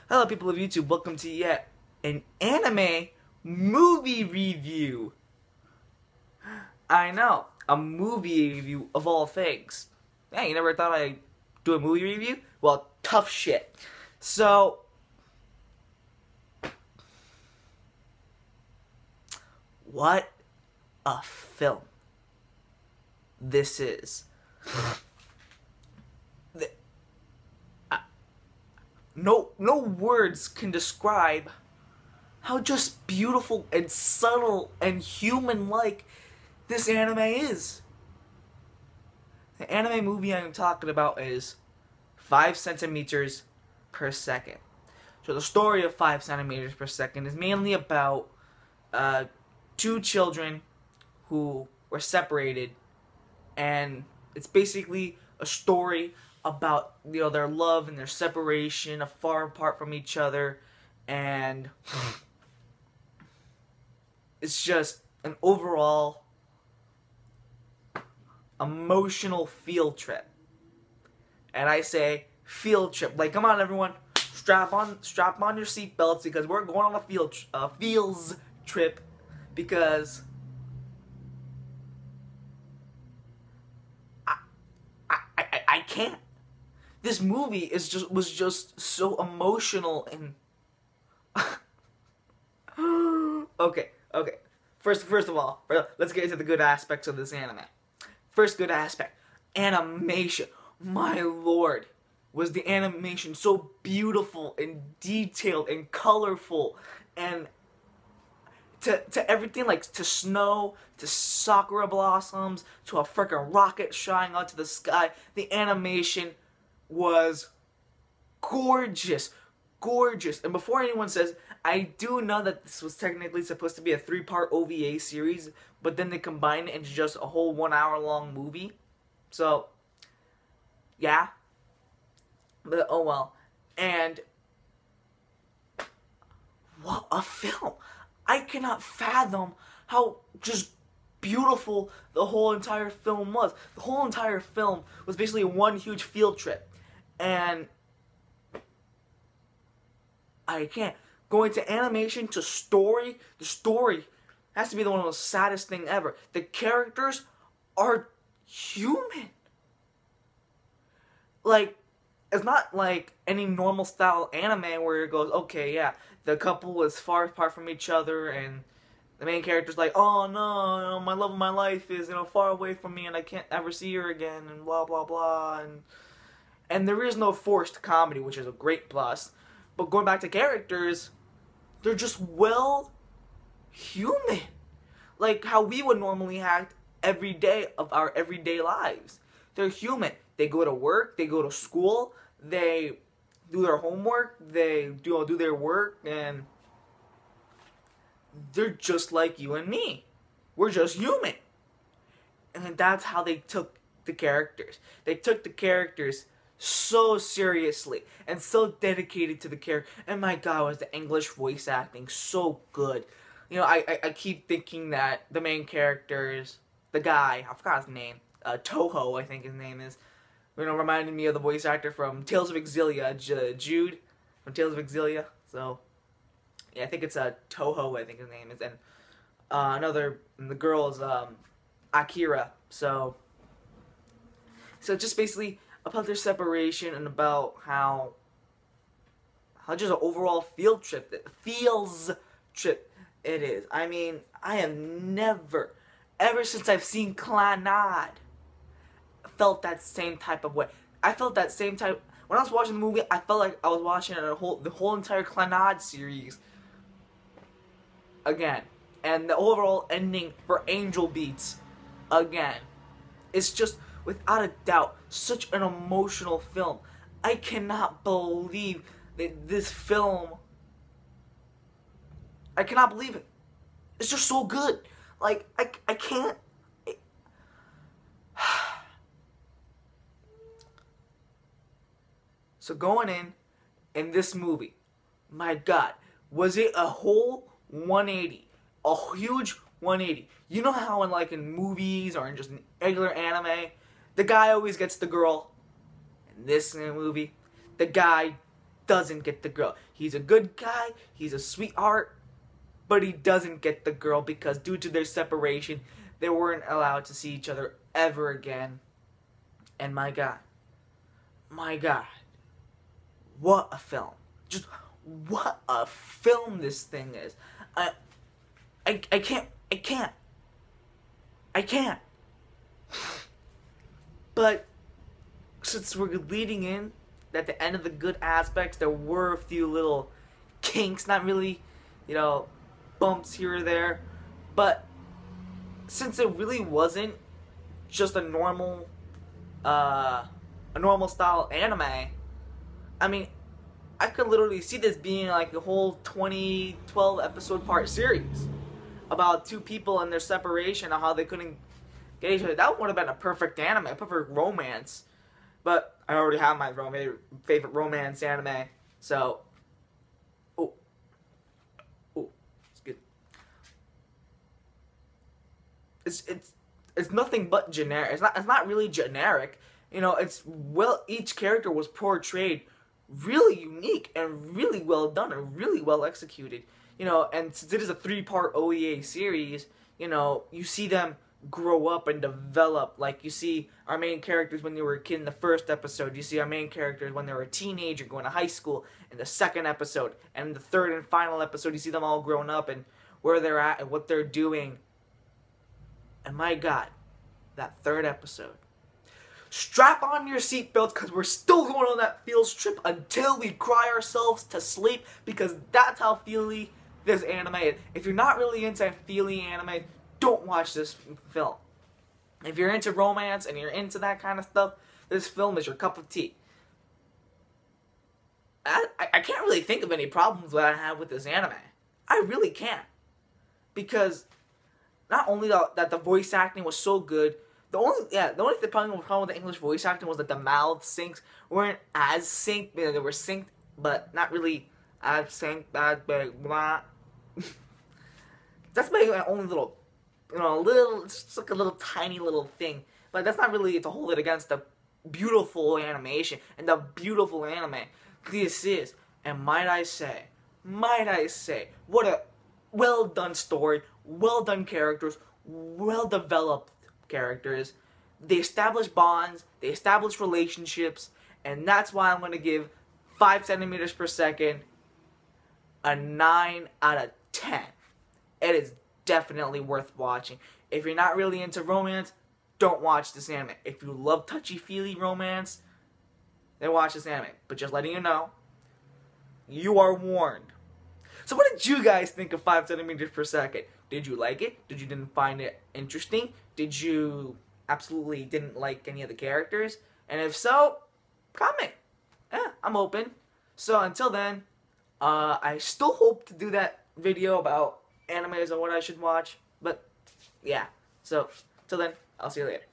Hello people of YouTube, welcome to yet an anime movie review. I know, a movie review of all things. Hey, you never thought I'd do a movie review? Well, tough shit. So, what a film this is. No words can describe how just beautiful and subtle and human-like this anime is. The anime movie I'm talking about is 5 centimeters per second. So the story of 5 centimeters per second is mainly about two children who were separated, and it's basically a story about their love and their separation, far apart from each other, and it's just an overall emotional field trip. And I say field trip, like, come on everyone, strap on your seatbelts because we're going on a feels trip, because I can't. This movie was just so emotional and okay. First of all, let's get into the good aspects of this anime. First good aspect, animation. My lord, was the animation so beautiful and detailed and colorful, and to everything, like to snow, to sakura blossoms, to a freaking rocket shining out to the sky. The animation was gorgeous. And before anyone says, I do know that this was technically supposed to be a 3-part OVA series, but then they combined it into just a whole 1-hour-long movie. So, yeah. But, oh well. And, what a film. I cannot fathom how just beautiful the whole entire film was. The whole entire film was basically one huge field trip. And I can't. Going to animation to story, the story has to be one of the most saddest thing ever. The characters are human. Like, it's not like any normal style anime where it goes, okay, yeah, the couple is far apart from each other and the main character's like, oh no, my love of my life is, far away from me and I can't ever see her again and blah blah blah, and there is no forced comedy, which is a great plus. But going back to characters, they're just well human. Like how we would normally act every day of our everyday lives. They're human. They go to work, they go to school, they do their homework, they do their work, and they're just like you and me. We're just human. And that's how they took the characters. They took the characters so seriously and so dedicated to the character. And my god, was the English voice acting so good. I keep thinking that the main characters, the guy, I forgot his name, Toho, I think his name is, reminded me of the voice actor from Tales of Exilia, Jude from Tales of Exilia. So yeah, I think it's Toho, I think his name is, and the girl is Akira. So just basically about their separation and about how just an overall field trip, it is. I mean, I have never, ever since I've seen Clannad, felt that same type of way. I felt that same type when I was watching the movie. I felt like I was watching the whole entire Clannad series again, and the overall ending for Angel Beats again. It's just, without a doubt, such an emotional film. I cannot believe that this film, I cannot believe it. It's just so good. Like, I can't. So going in this movie, my god, was it a whole 180? A huge 180. You know how in movies or in just regular anime, the guy always gets the girl. In this movie, the guy doesn't get the girl. He's a good guy, he's a sweetheart, but he doesn't get the girl because due to their separation, they weren't allowed to see each other ever again. And my God, what a film. Just what a film this thing is. I can't. But since we're leading in at the end of the good aspects, there were a few little kinks, not really, bumps here or there, but since it really wasn't just a normal style anime, I mean, I could literally see this being like a whole 12 episode part series about two people and their separation and how they couldn't get each other. That would have been a perfect anime, a perfect romance. But I already have my favorite romance anime, so it's good. It's nothing but generic. It's not really generic. Each character was portrayed really unique and really well done and really well executed. And since it is a 3-part OEA series, you see them grow up and develop. Like, you see our main characters when they were a kid in the first episode. You see our main characters when they were a teenager going to high school in the second episode. And in the third and final episode, you see them all grown up and where they're at and what they're doing. And my God, that third episode. Strap on your seatbelts because we're still going on that field trip until we cry ourselves to sleep, because that's how feely this anime is. If you're not really into feely anime, don't watch this film. If you're into romance and you're into that kind of stuff, this film is your cup of tea. I can't really think of any problems that I have with this anime. I really can't. Because not only that the voice acting was so good, the only problem with the English voice acting was that the mouth syncs weren't as synced. They were synced, but not really as synced. Blah. That's my only little, it's like a little tiny little thing. But that's not really to hold it against the beautiful animation and the beautiful anime this is. And might I say, what a well done story, well done characters, well developed characters. They establish bonds, they establish relationships, and that's why I'm going to give 5 centimeters per second a 9 out of 10. It is definitely worth watching. If you're not really into romance, don't watch this anime. If you love touchy-feely romance, then watch this anime. But just letting you know, you are warned. So what did you guys think of 5 centimeters per second? Did you like it? Did you didn't find it interesting? Did you absolutely didn't like any of the characters? And if so, comment. I'm open. So until then, I still hope to do that video about animes and what I should watch. But yeah, so till then, I'll see you later.